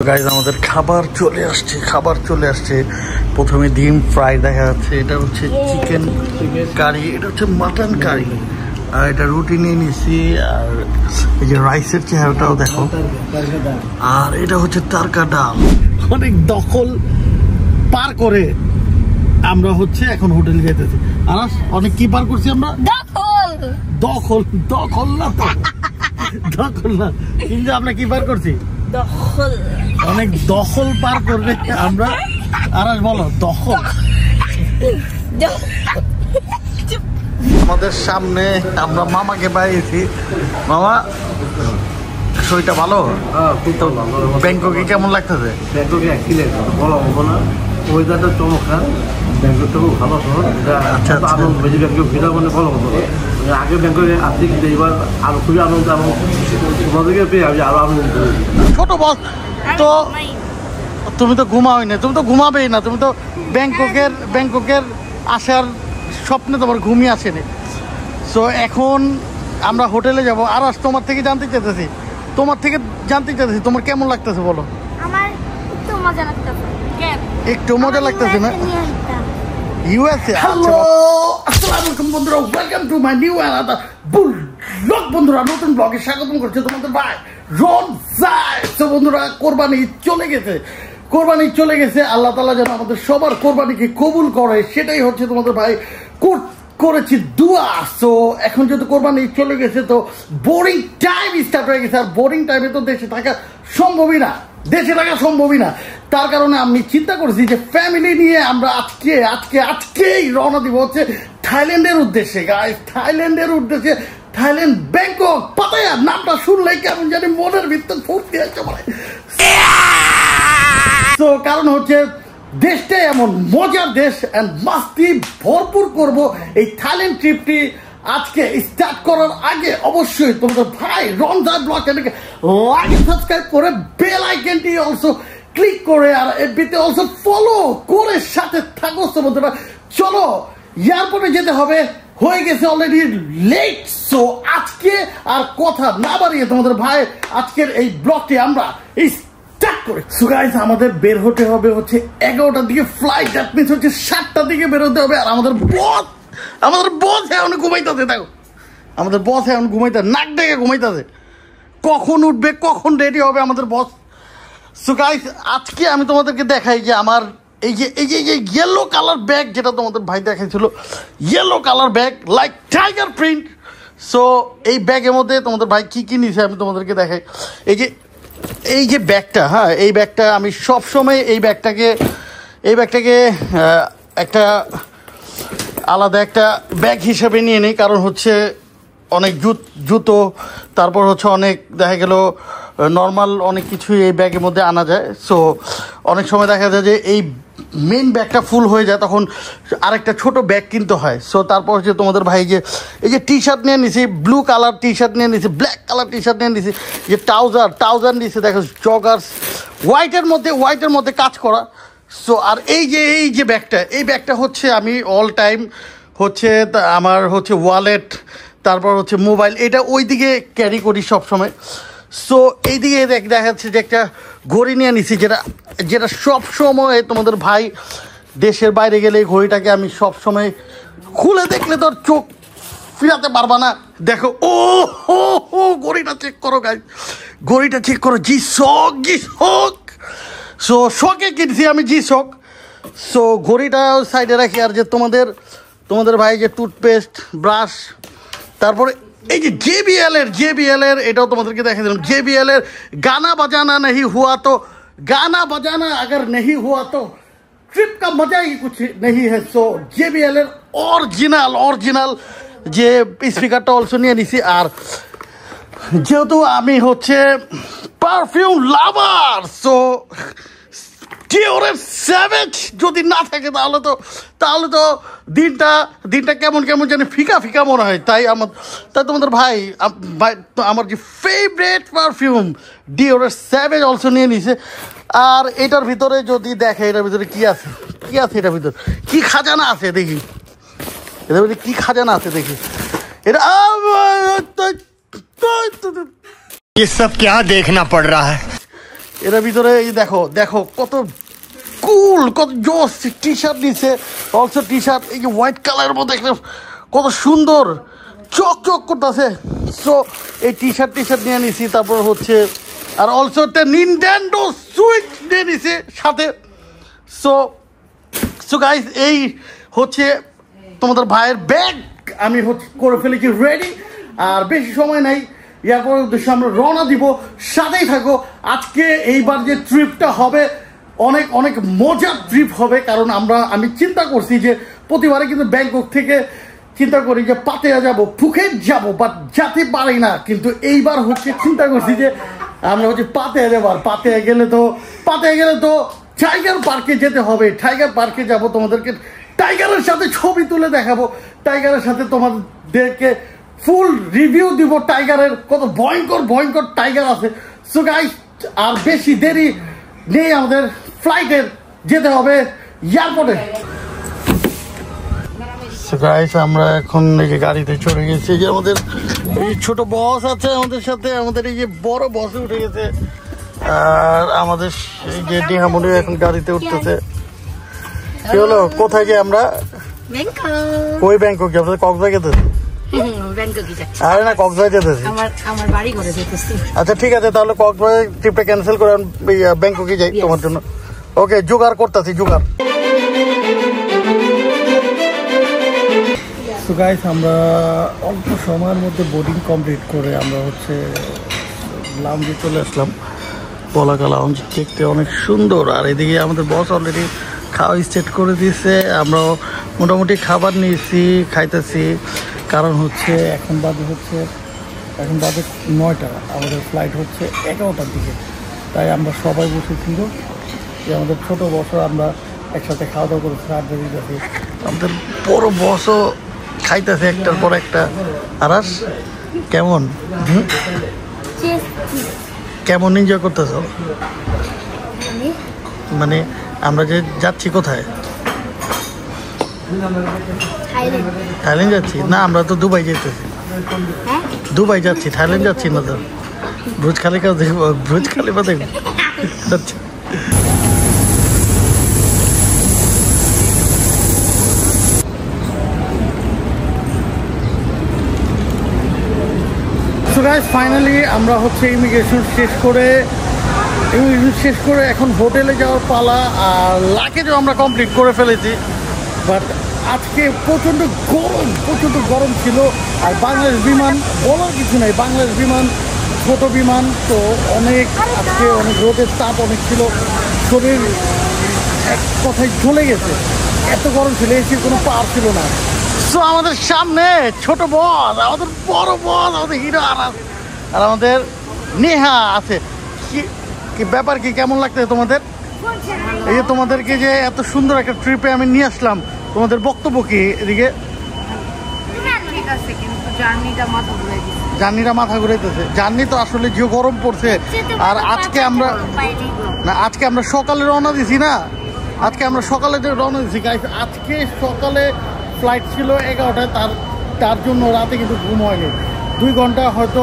Guys আমাদের খাবার চলে আসছে প্রথমে ডিম ফ্রাই দেখা যাচ্ছে, এটা হচ্ছে চিকেন কারি, এটা হচ্ছে মাটন কারি, আর এটা রুটি নিয়ে নিছি, আর এই যে রাইসের চেহারাটাও দেখো, আর এটা হচ্ছে তারকা ডাল। অনেক দখল পার করে আমরা হচ্ছে এখন হোটেলে যেতেছি। আর অনেক কি পার করছি আমরা, দখল না তো, দখল না, কিন্তু আমরা কি পার করছি, অনেক দখল পার করবে আমরা। আর বলো দখল। আমাদের সামনে আমরা মামাকে পাইছি। মামা শরীরটা ভালো? ব্যাংককে কেমন লাগতেছে? ব্যাংককে অ্যাক্সিলেন্ট বলা হবো না, ওয়েদারটা চমৎকার, ব্যাংককটা খুব ভালো শহর। আচ্ছা আনন্দ বেশি ব্যাংকক ভিড়া মানে বলা হতো না, আগে ব্যাংককে আসছি কিন্তু এবার আরো খুবই আনন্দ, এবং তোমাদেরকে পেয়ে আমি আরো আনন্দ। ছোট বস তো তুমি তো ঘুমাওই না, তুমি তো ঘুমাবেই না, তুমি তো ব্যাংককের আসার স্বপ্নে তোমার ঘুমিয়ে আসেনি। সো এখন আমরা হোটেলে যাব। আর তোমার থেকে জানতে চাইতেছি তোমার কেমন লাগতেছে বলো। আমার একটু মজা লাগতেছে। একটু মজা লাগতেছে না? ইউএসএ। হ্যালো আসসালামু আলাইকুম বন্ধুরা, welcome to my new another blog. বন্ধুরা নতুন ব্লগে স্বাগতম করছে তোমাদের ভাই রন সাই। তো বন্ধুরা কোরবানি চলে গেছে, আল্লাহ তাআলা যেন আমাদের সবার কোরবানিকে কবুল করে, সেটাই হচ্ছে তোমাদের ভাই করেছি দুয়া। সো এখন যেহেতু কোরবানি চলে গেছে তো বোরিং টাইম স্টার্ট হয়ে গেছে, আর বোরিং টাইমে তো দেশে থাকা সম্ভবই না। তার কারণে আমি চিন্তা করছি যে ফ্যামিলি নিয়ে আমরা আজকেই রওনা দিব হচ্ছে থাইল্যান্ডের উদ্দেশ্যে। গাইস থাইল্যান্ড ব্যাংকক, পাতায়া নামটা শুনলেই কেমন জানি মনের ভিতর ফুর্তি হচ্ছে মানে। তো কারণ হচ্ছে দেশটাই এমন মজার দেশ, এন্ড মাস্তি ভরপুর করব এই থাইল্যান্ড ট্রিপটি। আজকে স্টার্ট করার আগে অবশ্যই তোমাদের ভাই রনজাই ব্লগ চ্যানেলকে লাইক সাবস্ক্রাইব করে বেল আইকনটি অলসো ক্লিক করে, আর এফবিতে অলসো ফলো করে সাথে থাকো। বন্ধুরা চলো এয়ারপোর্টে যেতে হবে, হয়ে গেছে অলরেডি লেট। সো আজকে আর কথা না বাড়িয়ে তোমাদের ভাই আজকের এই ব্লগটি আমরা আমাদের বের হতে হবে হচ্ছে 11টার দিকে ফ্লাইট, দ্যাট মিনস হচ্ছে 7টার দিকে বেরোতে হবে। আর আমাদের বস এখন ঘুমাইতেছে, দেখো আমাদের বস এখন নাক ডেকে ঘুমাইতেছে, কখন উঠবে কখন রেডি হবে আমাদের বস। সো গাইস আজকে আমি তোমাদেরকে দেখাই যে আমার এই যে ইয়েলো কালার ব্যাগ, যেটা তোমাদের ভাই দেখাইছিল, yellow colour bag like tiger print. So এই ব্যাগের মধ্যে তোমাদের ভাই কি নিয়েছে আমি তোমাদেরকে দেখাই। এই যে ব্যাগটা, হ্যাঁ এই ব্যাগটা আমি সবসময় এই ব্যাগটাকে একটা আলাদা একটা ব্যাগ হিসেবে নিয়ে নিই, কারণ হচ্ছে অনেক জুতো, তারপর হচ্ছে অনেক দেখা গেল নর্মাল অনেক কিছুই এই ব্যাগের মধ্যে আনা যায়। সো অনেক সময় দেখা যায় যে এই মেন ব্যাগটা ফুল হয়ে যায়, তখন আরেকটা ছোট ব্যাগ কিনতে হয়। সো তারপর হচ্ছে তোমাদের ভাই এই যে টি শার্ট নিয়ে নিছি, ব্লু কালার টি শার্ট নিয়ে নিছি, ব্ল্যাক কালার টি শার্ট নিয়ে নিছি, যে ট্রাউজার নিয়েছি দেখো, জগার্স হোয়াইটের মধ্যে কাজ করা। সো আর এই যে ব্যাগটা হচ্ছে আমি অল টাইম হচ্ছে আমার হচ্ছে ওয়ালেট, তারপর হচ্ছে মোবাইল, এটা ওই দিকে ক্যারি করি সবসময়। সো এইদিকে দেখা যাচ্ছে যে একটা ঘড়ি নিয়ে নিছি, যেটা সব সময় তোমাদের ভাই দেশের বাইরে গেলে এই ঘড়িটাকে আমি সব সময় খুলে দেখলে তোর চোখ ফিরাতে পারবা না। দেখো ও ঘড়িটা চেক করো গাইস, ঘড়িটা চেক করো, জি শক। সো শকে কিনছি আমি, জি শক। সো ঘড়িটা সাইডে রাখি, আর যে তোমাদের ভাই যে টুথপেস্ট, ব্রাশ, তারপরে এই যে JBL এর এটাও তোমাদেরকে দেখা দিলাম। JBL এর গানা বাজানা नहीं हुआ अगर नहीं हुआ तो ट्रिप का मजा ही कुछ नहीं है। सो JBL এর অরিজিনাল যে স্পিকারটা অলসো নিয়ে নিছি। আর যেহেতু আমি হচ্ছে পারফিউম লাভার, সো ডিওরের স্যাভেজ যদি না থাকে তাহলে তো দিনটা কেমন জানি ফিকা মনে হয়। তাই তোমাদের ভাই আমার যে ফেভারিট পারফিউম ডিওরের স্যাভেজ অলসো নিয়ে নিছে। আর এটার ভিতরে যদি দেখে, এটার ভিতরে কি আছে এটার ভিতরে কি খাজানা আছে দেখি, এটার ভিতরে কি খাজানা আছে দেখি। এটা ये सब क्या देखना पड़ रहा है। এর ভিতরে এই দেখো দেখো কত কুল, কত জোস টি শার্ট নিচ্ছে, অলসো টি শার্ট এই যে হোয়াইট কালারের মধ্যে একটা কত সুন্দর চক চক করতেছে। সো এই টি শার্ট নিয়ে নিছি। তারপর হচ্ছে আর অলসো একটা নিনটেন্ডো সুইচ নিয়ে নিছি সাথে। সো সো গাইস এই হচ্ছে তোমাদের ভাইয়ের ব্যাগ আমি হচ্ছে করে ফেলেছি রেডি। আর বেশি সময় নাই, এয়ারপোর্টের উদ্দেশ্যে আমরা রওনা দিব। সাথেই থাকো। আজকে এইবার যে ট্রিপটা হবে অনেক অনেক মজার ট্রিপ হবে, কারণ আমি চিন্তা করছি যে প্রতিবারে কিন্তু ব্যাংকক থেকে চিন্তা করি যে পাতেয়া যাব, ফুকেট যাব, বাট যেতে পারি না। কিন্তু এইবার হচ্ছে চিন্তা করছি যে আমরা হচ্ছে পাতেয়া যাবো। আর পাতেয়া গেলে তো টাইগার পার্কে যেতে হবে। টাইগার পার্কে যাব, তোমাদেরকে টাইগারের সাথে ছবি তুলে দেখাবো, টাইগারের সাথে তোমাদেরকে ফুল রিভিউ দিব টাইগারের, কত ভয়ঙ্কর ভয়ঙ্কর টাইগার আছে। সো গাইস আর বেশি দেরি নেই, আমাদের ফ্লাইটের যেতে হবে এয়ারপোর্টে। সো গাইস আমরা এখন এই যে গাড়িতে চড়ে গেছি। যে আমাদের এই ছোট বস আছে আমাদের সাথে, আমাদের এই যে বড় বসে উঠে গেছে, আর আমাদের এই যে ডিহামনি এখন গাড়িতে উঠতেছে। কি হলো, কোথায় যে আমরা কই ব্যাংকক যাবো? কক্সবাজার যেতেছি। আরে না, কক্সবাজার যেতেছি। আচ্ছা ঠিক আছে, তাহলে কক্সবাজার ট্রিপটা ক্যান্সেল করে ব্যাংককে যাই তোমার জন্য। ওকে, জোগাড় করতেছি জোগাড়। তো গাইস আমরা অল্প সময়ের মধ্যে বোর্ডিং কমপ্লিট করে আমরা হচ্ছে লাউঞ্জে চলে আসলাম। পলাকা লাউঞ্জ দেখতে অনেক সুন্দর। আর এদিকে আমাদের বস অলরেডি খাওয়া স্টার্ট করে দিয়েছে। আমরা মোটামুটি খাবার নিয়েছি, খাইতেছি। কারণ হচ্ছে এখন বাজে 9টা, আমাদের ফ্লাইট হচ্ছে 11টার দিকে। তাই আমরা সবাই বসেছিল যে আমাদের ছোটো বসও আমরা একসাথে খাওয়া দাওয়া করেছি, আড্ডা দিতেছি। আমাদের বড় বসও খাইতেছে একটার পর একটা। আরাস কেমন কেমন এনজয় করতেছ? মানে আমরা যে যাচ্ছি কোথায়? থাইল্যান্ড যাচ্ছি না, আমরা তো দুবাই যেতেছি। দুবাই যাচ্ছি, থাইল্যান্ড যাচ্ছি না তো। ব্রুজ খালিফা দেখবো, ব্রুজ খালিফা দেখবো। আচ্ছা ফাইনালি আমরা হচ্ছে ইমিগ্রেশন শেষ করে এখন হোটেলে যাওয়ার পালা। আর লাগেজও আমরা কমপ্লিট করে ফেলেছি। বাট আজকে প্রচণ্ড গরম ছিল। আর বাংলাদেশ বিমান বলার কিছু নাই, বাংলাদেশ বিমান ছোট বিমান তো আজকে অনেক রোদের তাপ অনেক ছিল, শরীর এক কথায় জ্বলে গেছে, এত গরম ছিল, এসির কোনো পাওয়ার ছিল না। সো আমাদের সামনে ছোট বস, আমাদের বড় বস, আমাদের হিরো আরাস আর আমাদের নেহা আছে। কি ব্যাপার, কি কেমন লাগতেছে তোমাদের? এই যে তোমাদেরকে যে এত সুন্দর একটা ট্রিপে আমি নিয়ে আসলাম, তোমাদের বক্তব্য কি এদিকে? জার্নিটা মাথা ঘুরাইতেছে। জার্নি তো আসলে যে গরম পড়ছে। আর আজকে আমরা সকালে রওনা দিছি না, আজকে সকালে ফ্লাইট ছিল 11টায়। তার জন্য রাতে কিন্তু ঘুম হয়নি। 2 ঘন্টা হয়তো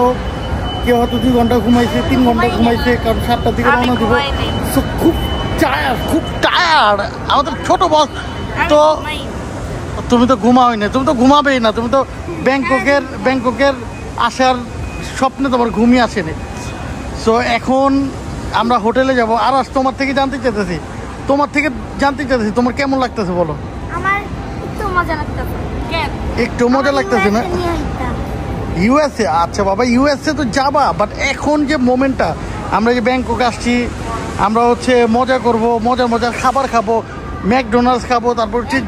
কেউ 2 ঘন্টা ঘুমাইছে, 3 ঘন্টা ঘুমাইছে, কারণ 7টার দিকে রওনা দিব। খুব টায়ার্ড আমাদের ছোট বস। তো তুমি তো ঘুমাওই না, তুমি তো ঘুমাবেই না, তুমি তো ব্যাংককের আসার স্বপ্নে তোমার ঘুমিয়ে আসেনি। সো এখন আমরা হোটেলে যাব। আর তোমার থেকে জানতে চাইতেছি তোমার কেমন লাগতেছে বলো? আমার একটু মজা লাগতেছে না? ইউএসএ, আচ্ছা বাবা ইউএসএ তো যাবা, বাট এখন যে মোমেন্টটা, আমরা যে ব্যাংকক আসছি, আমরা হচ্ছে মজা করব, মজার খাবার খাবো, ম্যাকডোনাল্ডস খাবো, তারপর হচ্ছে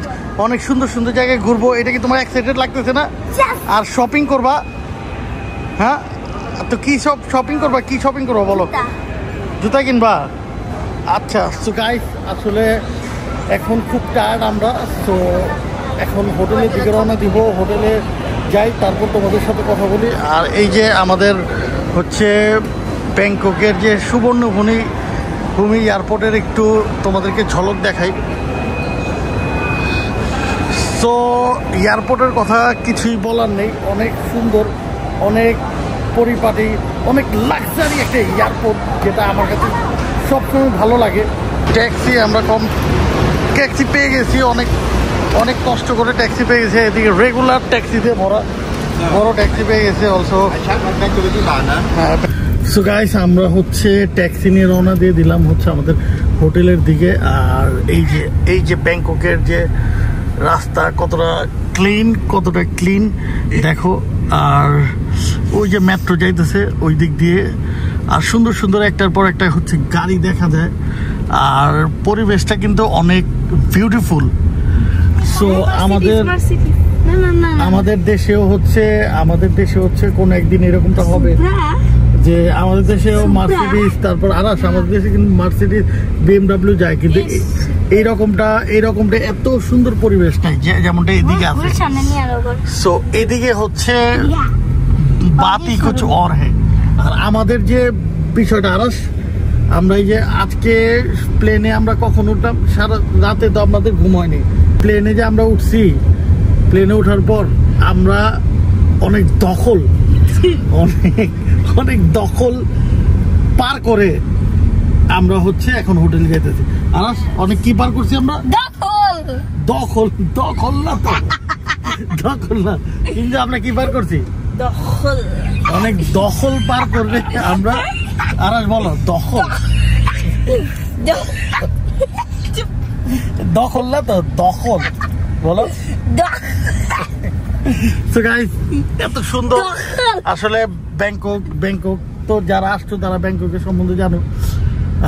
অনেক সুন্দর সুন্দর জায়গায় ঘুরবো। এটা কি তোমার এক্সাইটেড লাগতেছে না? আর শপিং করবা, হ্যাঁ তো কি শপিং করবা বলো? জুতা কিনবা? আচ্ছা সো গাইস আসলে এখন খুব টায়ার্ড আমরা। সো এখন হোটেলের দিকে রওনা দিব, হোটেলে যাই, তারপর তোমাদের সাথে কথা বলি। আর এই যে আমাদের হচ্ছে ব্যাংককের যে সুবর্ণভূমি এয়ারপোর্টের একটু তোমাদেরকে ঝলক দেখাই। সো এয়ারপোর্টের কথা কিছুই বলার নেই, অনেক সুন্দর, অনেক পরিপাটি, অনেক লাক্সারি একটা এয়ারপোর্ট, যেটা আমার কাছে সবসময় ভালো লাগে। ট্যাক্সি আমরা ট্যাক্সি পেয়ে গেছি, অনেক অনেক কষ্ট করে ট্যাক্সি পেয়ে গেছি। এদিকে রেগুলার ট্যাক্সিতে ভরা বড় ট্যাক্সি পেয়ে গেছে অলসো। হ্যাঁ, সো গাইস আমরা হচ্ছে ট্যাক্সি নিয়ে রওনা দিয়ে দিলাম হচ্ছে আমাদের হোটেলের দিকে। আর এই যে ব্যাংককের যে রাস্তা কতটা ক্লিন দেখো। আর ওই যে মেট্রো যাইতেছে ওই দিক দিয়ে, আর সুন্দর সুন্দর একটার পর একটা হচ্ছে গাড়ি দেখা যায়। আর পরিবেশটা কিন্তু অনেক বিউটিফুল। সো আমাদের দেশেও হচ্ছে কোন একদিন এরকমটা হবে যে আমাদের দেশেও মার্সিডিজ, তারপর আরাস, আমাদের দেশে কিন্তু মার্সিডিজ BMW যায়, কিন্তু এইরকমটা এত সুন্দর পরিবেশ নাই যেমনটা এদিকে আছে। সো এদিকে হচ্ছে বাতি কুছ और है। আর আমাদের যে বিষয়টা আরাস, আমরা এই যে আজকে প্লেনে আমরা কখন উঠলাম, সারা রাতে তো আমাদের ঘুম হয়নি। প্লেনে যে আমরা উঠছি, প্লেনে ওঠার পর আমরা অনেক দখল পার করে আমরা হচ্ছে এখন হোটেলে যেতেছি। আর অনেক কি পার করছি আমরা, দখল না, কিন্তু আমরা কি পার করছি, অনেক দখল পার করবে আমরা। আর বলো দখল না তো, দখল বলো। So guys, এত সুন্দর আসলে ব্যাংকক তো যারা আসছো তারা ব্যাংককের সম্বন্ধে জানো,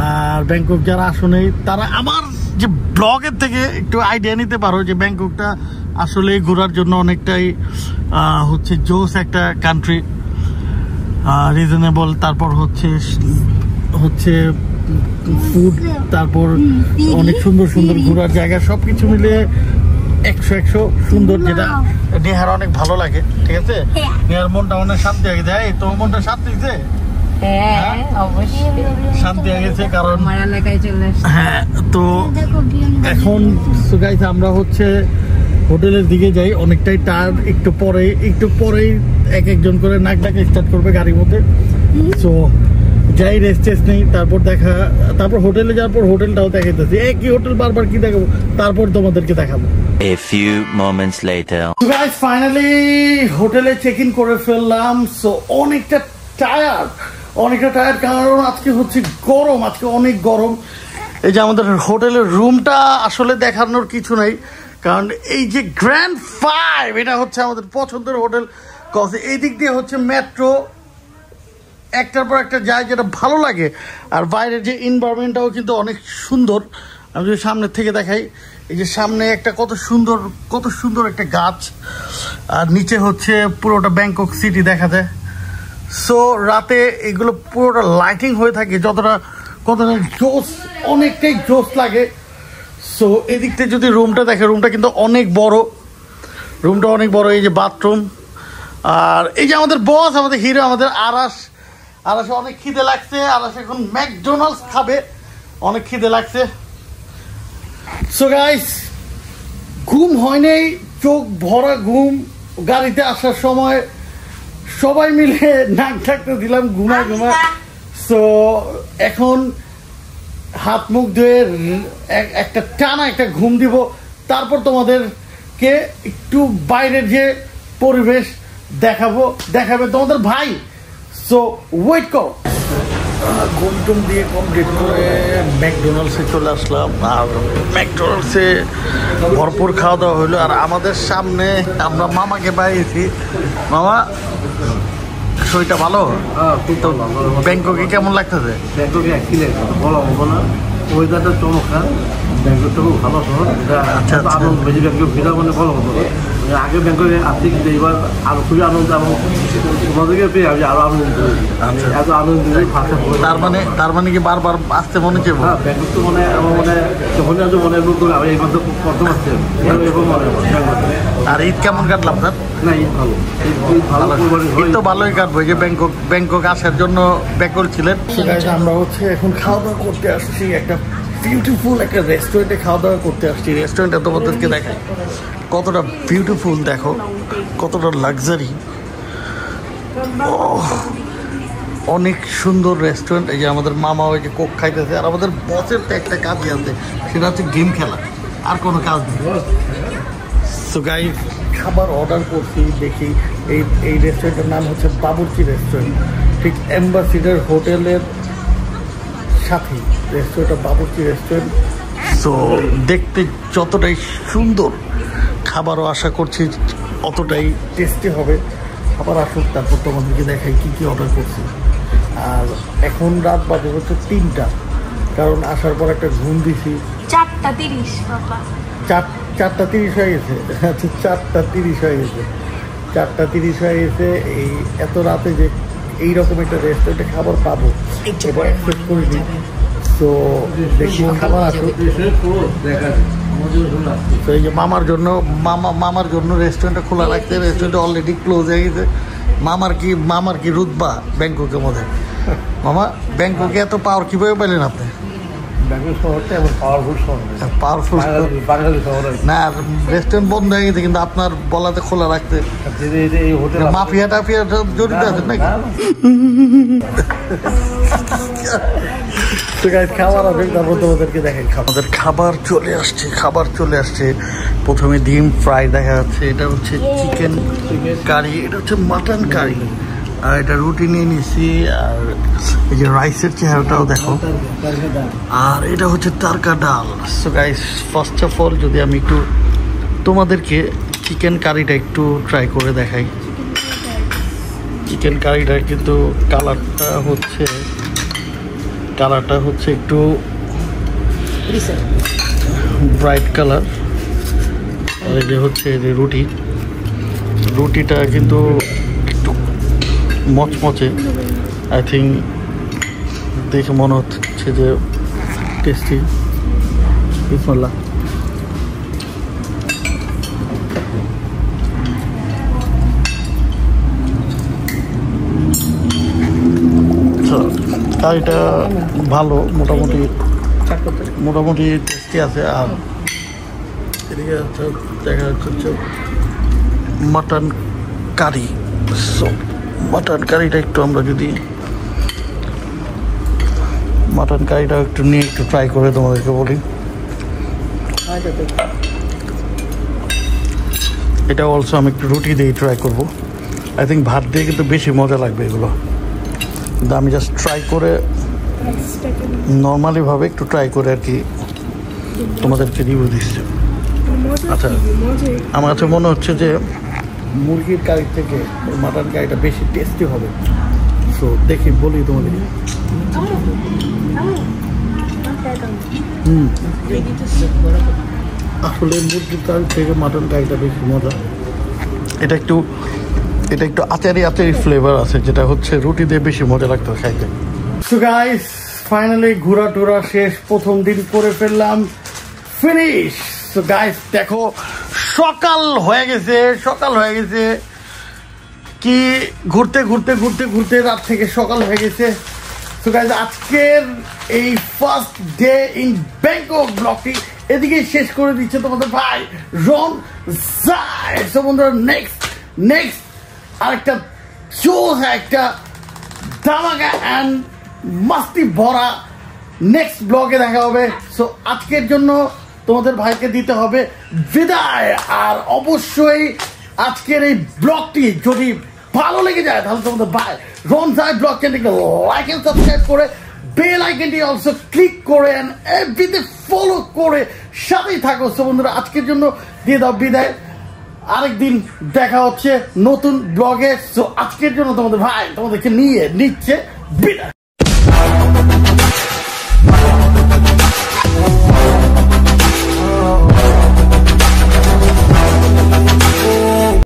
আর ব্যাংকক যারা আসো নেই তারা আমার যে ব্লগের থেকে একটু আইডিয়া নিতে পারো যে ব্যাংককটা আসলে ঘোরার জন্য অনেকটাই হচ্ছে জোস একটা কান্ট্রি, রিজনেবল। তারপর হচ্ছে ফুড, তারপর অনেক সুন্দর ঘোরার জায়গা, সবকিছু মিলে 100 সুন্দর, যেটা নেহার অনেক ভালো লাগে। ঠিক আছে, নেহার মনটা অনেক শান্তি হয়ে যায়। তোমার মনটা শান্তি হয়েছে? শান্তি হয়ে গেছে, কারণ হ্যাঁ। তো এখন আমরা হচ্ছে হোটেলের দিকে যাই, অনেকটাই টায়ার্ড। একটু পরেই একজন করে নাক ডাকা স্টার্ট করবে গাড়ির মধ্যে। সো যাই, রেস্ট নেই, তারপর হোটেলে যাওয়ার পর হোটেলটাও দেখাইতেছি। একই হোটেল বারবার কি দেখাবো, তারপর তোমাদেরকে দেখাবো। A few moments later. Guys finally হোটেলে চেক ইন করে ফেললাম। সো অনেকটা টায়ার্ড, কারণ আজকে হচ্ছে গরম, আজকে অনেক গরম। এই যে আমাদের হোটেলের রুমটা আসলে দেখানোর কিছু নাই, কারণ এই যে গ্র্যান্ড 5 এটা হচ্ছে আমাদের পছন্দের হোটেল। এই দিক দিয়ে হচ্ছে মেট্রো একটার পর একটা যায়, যেটা ভালো লাগে। আর বাইরের যে এনভায়রনমেন্টটাও কিন্তু অনেক সুন্দর। আমি যদি সামনের থেকে দেখাই, এই যে সামনে একটা কত সুন্দর একটা গাছ, আর নিচে হচ্ছে পুরোটা ব্যাংকক সিটি দেখা যায়। সো রাতে এগুলো পুরোটা লাইটিং হয়ে থাকে, কতটা জোস, অনেকটাই জোস লাগে। সো এদিক থেকে যদি রুমটা দেখে, রুমটা কিন্তু অনেক বড়, এই যে বাথরুম। আর এই যে আমাদের বস, আমাদের হিরো, আমাদের আরাসে অনেক খিদে লাগছে। আরাস এখন ম্যাকডোনাল্ডস খাবে, অনেক খিদে লাগছে। সো গাইস, ঘুম হয় নাই, চোখ ভরা ঘুম। গাড়িতে আসার সময় সবাই মিলে নাক ডাকতে দিলাম ঘুমা। সো এখন হাত মুখ ধুয়ে একটা টানা একটা ঘুম দিব, তারপর তোমাদেরকে একটু বাইরের যে পরিবেশ দেখাবে তোমাদের ভাই। সো ওয়েট করো। ঘুম টুম দিয়ে কমপ্লিট করে ম্যাকডোনাল্ডসে চলে আসলাম। আর ম্যাকডোনাল্ডসে ভরপুর খাওয়া দাওয়া হইলো। আর আমাদের সামনে আমরা মামাকে পাইছি। মামা, শরীরটা ভালো? তো ব্যাংককে কেমন লাগতেছে? ব্যাংককে অ্যাক্সিলেন্ট, বলা হবো না, ওয়েদারটা চমৎকার। ব্যাংককটা খুব ভালো শহর, আচ্ছা। আনন্দ বেশি। ব্যাংকক ভিড়া মানে বলা হতো না, আগে ব্যাংককে আসছি, কিন্তু এবার আরো খুবই আনন্দ, এবং তোমাদেরকে পেয়ে আমি আরো আনন্দ করেছি। এত আনন্দ তার মানে কি বারবার আসতে মনে চাইবো? হ্যাঁ, ব্যাংকক তো আমার যখনই আসবো মনে করে আমি এইবার তো প্রথম আসছে, এরকম মনে হয়। আর ঈদ কেমন কাটলাম স্যার? না, ঈদ ভালো, ঈদ তো ভালোই কাটবো। যে ব্যাংকক আসার জন্য ব্যাকল ছিলেন। আমরা হচ্ছে এখন খাওয়া দাওয়া করতে আসছি, একটা বিউটিফুল একটা রেস্টুরেন্টে খাওয়া দাওয়া করতে আসছি। রেস্টুরেন্টটা তোমাদেরকে দেখাই, কতটা বিউটিফুল, দেখো কতটা লাক্সারি। অনেক সুন্দর রেস্টুরেন্ট। এই যে আমাদের মামা ওই যে কোক খাইতেছে, আর আমাদের বসের তো একটা কাজই আছে, সেটা হচ্ছে গেম খেলা, আর কোনো কাজ নেই। সো গাইস, খাবার অর্ডার করছি, দেখি এই রেস্টুরেন্টের নাম হচ্ছে বাবুর্চি রেস্টুরেন্ট, ঠিক অ্যাম্বাসিডার হোটেলের সাথেই রেস্টুরেন্টটা বাবুর্চি রেস্টুরেন্ট। সো দেখতে যতটাই সুন্দর, খাবারও আশা করছি অতটাই টেস্টি হবে। খাবার আসুক, তারপর তোমাদেরকে দেখাই কী কী অর্ডার করছি। আর এখন রাত বাজে হচ্ছে 3টা, কারণ আসার পর একটা ঘুম দিছি। 4:30 বাবা। 4:30 হয়ে গেছে। আচ্ছা, 4:30 হয়ে গেছে। 4:30 হয়ে গেছে। এই এত রাতে যে এইরকম একটা রেস্টুরেন্টে খাবার পাবো এটা এক্সপেক্ট করিনি। তো দেখি খাবার আসুক। তো এই যে মামার জন্য রেস্টুরেন্টটা খোলা রাখতে, রেস্টুরেন্টটা অলরেডি ক্লোজ হয়ে গেছে। মামার কি রুতবা ব্যাংককের মধ্যে। মামা, ব্যাংককে এত পাওয়ার কীভাবে পেলেন আপনি? পাওয়ারফুল না, রেস্টুরেন্ট বন্ধ হয়ে গেছে, কিন্তু আপনার বলাতে খোলা রাখতে মাফিয়া টাফিয়া জড়িত আছেন নাকি? খাবার আছে, তারপর তোমাদেরকে দেখেন। আমাদের খাবার চলে আসছে। প্রথমে ডিম ফ্রাই দেখা যাচ্ছে, এটা হচ্ছে চিকেন কারি, এটা হচ্ছে মাটন কারি, আর এটা রুটি নিয়ে নিছি। আর এই যে রাইসের চেহারাটাও দেখো, আর এটা হচ্ছে তারকা ডাল। So guys, first of all যদি আমি একটু তোমাদেরকে চিকেন কারিটা একটু ট্রাই করে দেখাই। চিকেন কারিটা কিন্তু কালারটা হচ্ছে একটু ব্রাইট কালার। আর এই যে হচ্ছে যে রুটিটা কিন্তু একটু মচমচে। আই থিঙ্ক দেখে মনে হচ্ছে যে টেস্টি। বিসমিল্লাহ। কারিটা ভালো, মোটামুটি টেস্টি আছে। আর এদিকে দেখা যাচ্ছে মাটন কারি। সো মাটন কারিটা একটু আমরা যদি নিয়ে একটু ট্রাই করে তোমাদেরকে বলি। এটা অলসো আমি একটু রুটি দিয়ে ট্রাই করবো। আই থিঙ্ক ভাত দিয়ে কিন্তু বেশি মজা লাগবে এগুলো। কিন্তু আমি জাস্ট ট্রাই করে নর্মালিভাবে একটু ট্রাই করে আর কি তোমাদেরকে রিভিউ দিচ্ছি। আচ্ছা, আমার কাছে মনে হচ্ছে যে মুরগির কারি থেকে মাটন কারিটা বেশি টেস্টি হবে। সো দেখি বলি তোমাদের। আসলে মুরগির কারি থেকে মাটন কারিটা বেশি মজা। এটা একটু আচারি ফ্লেভার আছে, যেটা হচ্ছে রুটি দিয়ে বেশি মজা লাগতো খাইতে। সো গাইস, ফাইনালি ঘোরা টোরা শেষ, প্রথম দিন করে ফেললাম, ফিনিশ। সো গাইস দেখো, সকাল হয়ে গেছে কি ঘুরতে রাত থেকে সকাল হয়ে গেছে। সো গাইস, আজকের এই ফার্স্ট ডে ইন ব্যাংকক ব্লগটি এদিকে শেষ করে দিচ্ছে তোমাদের ভাই রন জাই। সো বন্ধুরা, নেক্সট আরেকটা জোস, একটা ধামাকা অ্যান্ড মাস্তি ভরা নেক্সট ব্লগে দেখা হবে। সো আজকের জন্য তোমাদের ভাইকে দিতে হবে বিদায়। আর অবশ্যই আজকের এই ব্লগটি যদি ভালো লেগে যায়, তাহলে তোমাদের ভাই রন জাই ব্লগ চ্যানেলকে লাইক এন্ড সাবস্ক্রাইব করে বেল আইকনটি অলসো ক্লিক করে এফবিতে ফলো করে সাথেই থাকো। সো বন্ধুরা, আজকের জন্য দিয়ে দাও বিদায়। আরেকদিন দেখা হচ্ছে নতুন ব্লগে। সো আজকের জন্য তোমাদের ভাই তোমাদেরকে নিচ্ছে বিদায়।